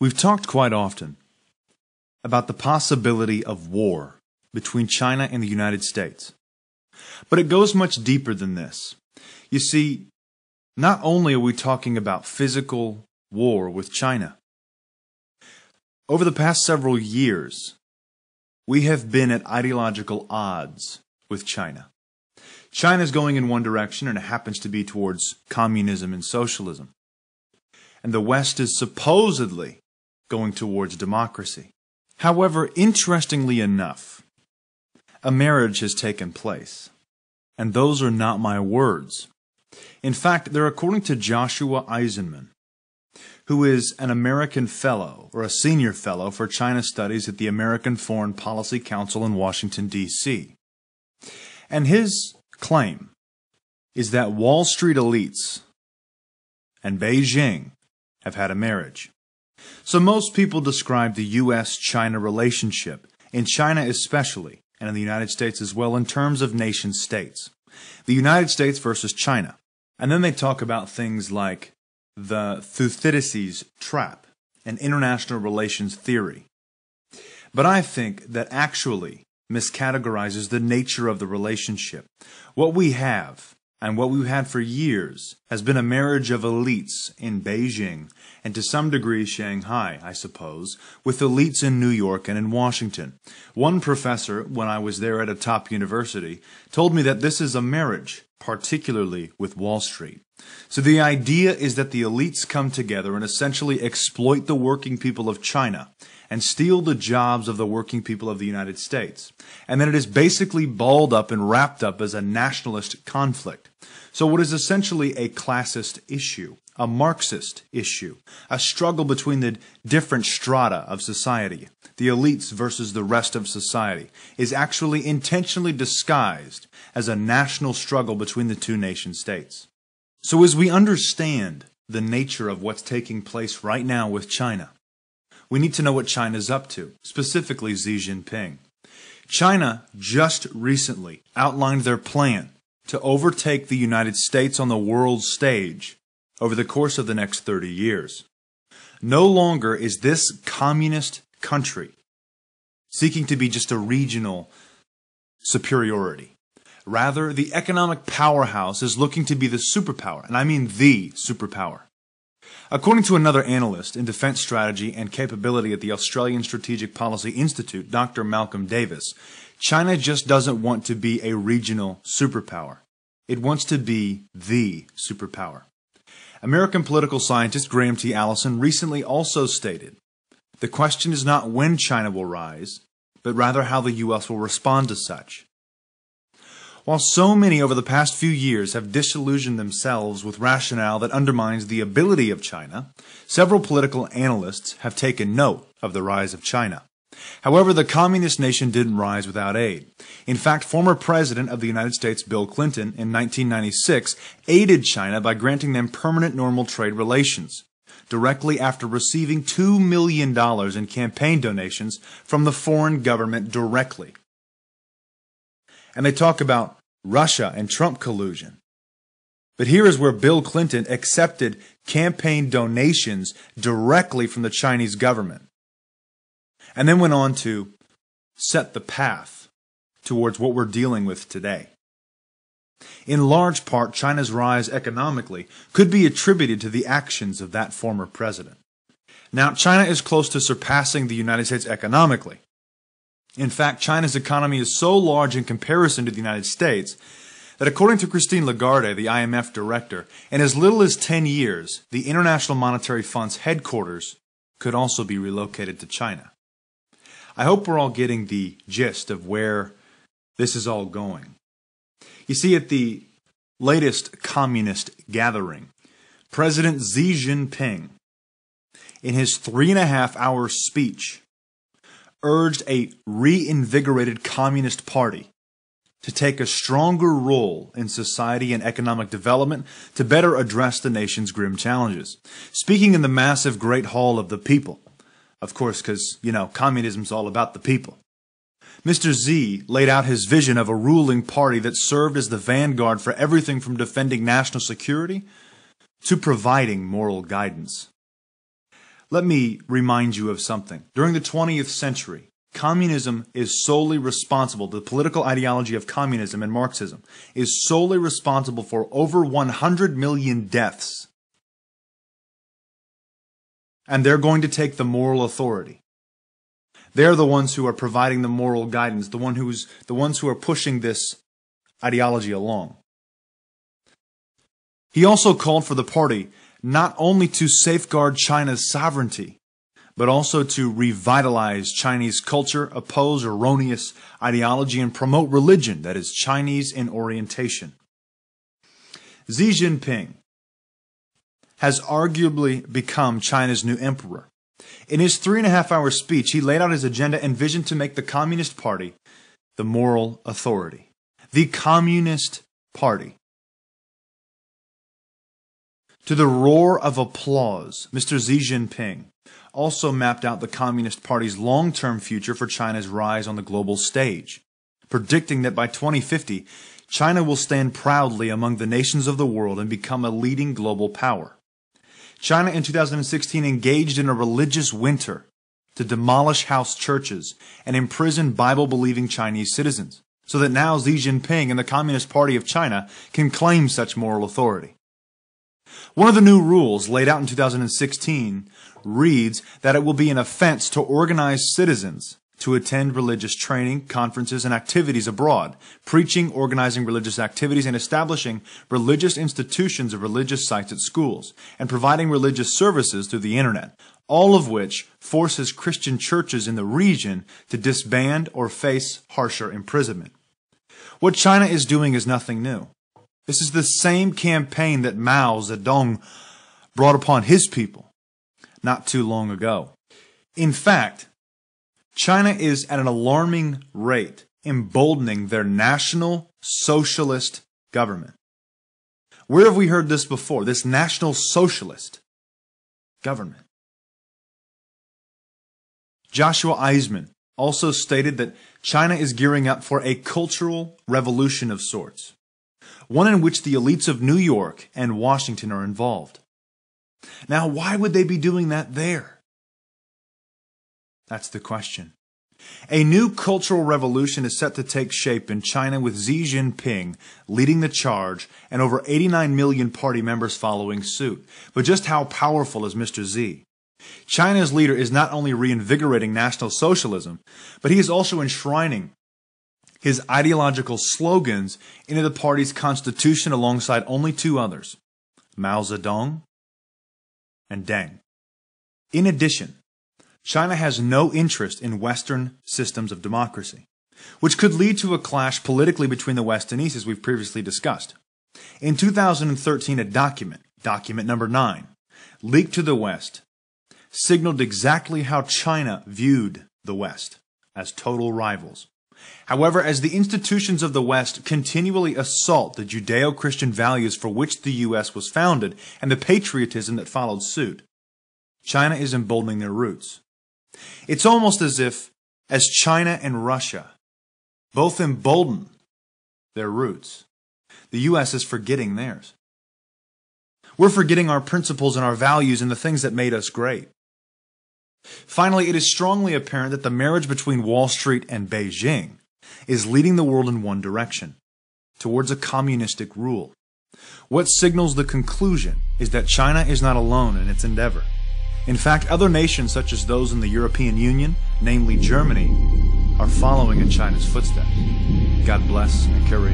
We've talked quite often about the possibility of war between China and the United States. But it goes much deeper than this. You see, not only are we talking about physical war with China. Over the past several years, we have been at ideological odds with China. China is going in one direction, and it happens to be towards communism and socialism. And the West is supposedly going towards democracy. However, interestingly enough, a marriage has taken place. And those are not my words. In fact, they're according to Joshua Eisenman, who is an American fellow, or a senior fellow for China Studies at the American Foreign Policy Council in Washington, D.C. And his claim is that Wall Street elites and Beijing have had a marriage. So most people describe the U.S.-China relationship, in China especially, and in the United States as well, in terms of nation-states. The United States versus China. And then they talk about things like the Thucydides trap and international relations theory. But I think that actually miscategorizes the nature of the relationship. What we have, and what we've had for years, has been a marriage of elites in Beijing, and to some degree Shanghai, I suppose, with elites in New York and in Washington. One professor, when I was there at a top university, told me that this is a marriage, particularly with Wall Street. So the idea is that the elites come together and essentially exploit the working people of China and steal the jobs of the working people of the United States. And then it is basically balled up and wrapped up as a nationalist conflict. So what is essentially a classist issue, a Marxist issue, a struggle between the different strata of society, the elites versus the rest of society, is actually intentionally disguised as a national struggle between the two nation states. So as we understand the nature of what's taking place right now with China, we need to know what China's up to, specifically Xi Jinping. China just recently outlined their plan to overtake the United States on the world stage over the course of the next 30 years. No longer is this communist country seeking to be just a regional superiority. Rather, the economic powerhouse is looking to be the superpower, and I mean the superpower. According to another analyst in defense strategy and capability at the Australian Strategic Policy Institute, Dr. Malcolm Davis, China just doesn't want to be a regional superpower. It wants to be the superpower. American political scientist Graham T. Allison recently also stated, "The question is not when China will rise, but rather how the U.S. will respond to such." While so many over the past few years have disillusioned themselves with rationale that undermines the ability of China, several political analysts have taken note of the rise of China. However, the communist nation didn't rise without aid. In fact, former President of the United States Bill Clinton in 1996 aided China by granting them permanent normal trade relations, directly after receiving $2 million in campaign donations from the foreign government directly. And they talk about Russia and Trump collusion. But here is where Bill Clinton accepted campaign donations directly from the Chinese government, and then went on to set the path towards what we're dealing with today. In large part, China's rise economically could be attributed to the actions of that former president. Now, China is close to surpassing the United States economically. In fact, China's economy is so large in comparison to the United States that according to Christine Lagarde, the IMF director, in as little as 10 years, the International Monetary Fund's headquarters could also be relocated to China. I hope we're all getting the gist of where this is all going. You see, at the latest communist gathering, President Xi Jinping, in his 3.5-hour speech, urged a reinvigorated Communist Party to take a stronger role in society and economic development to better address the nation's grim challenges. Speaking in the massive Great Hall of the People, of course, because, communism's all about the people, Mr. Xi laid out his vision of a ruling party that served as the vanguard for everything from defending national security to providing moral guidance. Let me remind you of something. During the 20th century, communism is solely responsible, the political ideology of communism and Marxism is solely responsible for over 100 million deaths. And they're going to take the moral authority. They're the ones who are providing the moral guidance, the ones who are pushing this ideology along. He also called for the party not only to safeguard China's sovereignty, but also to revitalize Chinese culture, oppose erroneous ideology, and promote religion that is Chinese in orientation. Xi Jinping has arguably become China's new emperor. In his 3.5-hour speech, he laid out his agenda and vision to make the Communist Party the moral authority. The Communist Party. To the roar of applause, Mr. Xi Jinping also mapped out the Communist Party's long-term future for China's rise on the global stage, predicting that by 2050, China will stand proudly among the nations of the world and become a leading global power. China in 2016 engaged in a religious winter to demolish house churches and imprison Bible-believing Chinese citizens, so that now Xi Jinping and the Communist Party of China can claim such moral authority. One of the new rules laid out in 2016 reads that it will be an offense to organize citizens to attend religious training, conferences, and activities abroad, preaching, organizing religious activities, and establishing religious institutions of religious sites at schools, and providing religious services through the internet, all of which forces Christian churches in the region to disband or face harsher imprisonment. What China is doing is nothing new. This is the same campaign that Mao Zedong brought upon his people not too long ago. In fact, China is at an alarming rate emboldening their National Socialist government. Where have we heard this before? This National Socialist government. Joshua Eisman also stated that China is gearing up for a cultural revolution of sorts, one in which the elites of New York and Washington are involved. Now, why would they be doing that there? That's the question. A new cultural revolution is set to take shape in China with Xi Jinping leading the charge and over 89 million party members following suit. But just how powerful is Mr. Xi? China's leader is not only reinvigorating National Socialism, but he is also enshrining his ideological slogans into the party's constitution alongside only two others, Mao Zedong and Deng. In addition, China has no interest in Western systems of democracy, which could lead to a clash politically between the West and East, as we've previously discussed. In 2013, a document number 9, leaked to the West, signaled exactly how China viewed the West as total rivals. However, as the institutions of the West continually assault the Judeo-Christian values for which the U.S. was founded and the patriotism that followed suit, China is emboldening their roots. It's almost as if, as China and Russia both embolden their roots, the U.S. is forgetting theirs. We're forgetting our principles and our values and the things that made us great. Finally, it is strongly apparent that the marriage between Wall Street and Beijing is leading the world in one direction, towards a communistic rule. What signals the conclusion is that China is not alone in its endeavor. In fact, other nations such as those in the European Union, namely Germany, are following in China's footsteps. God bless and carry on.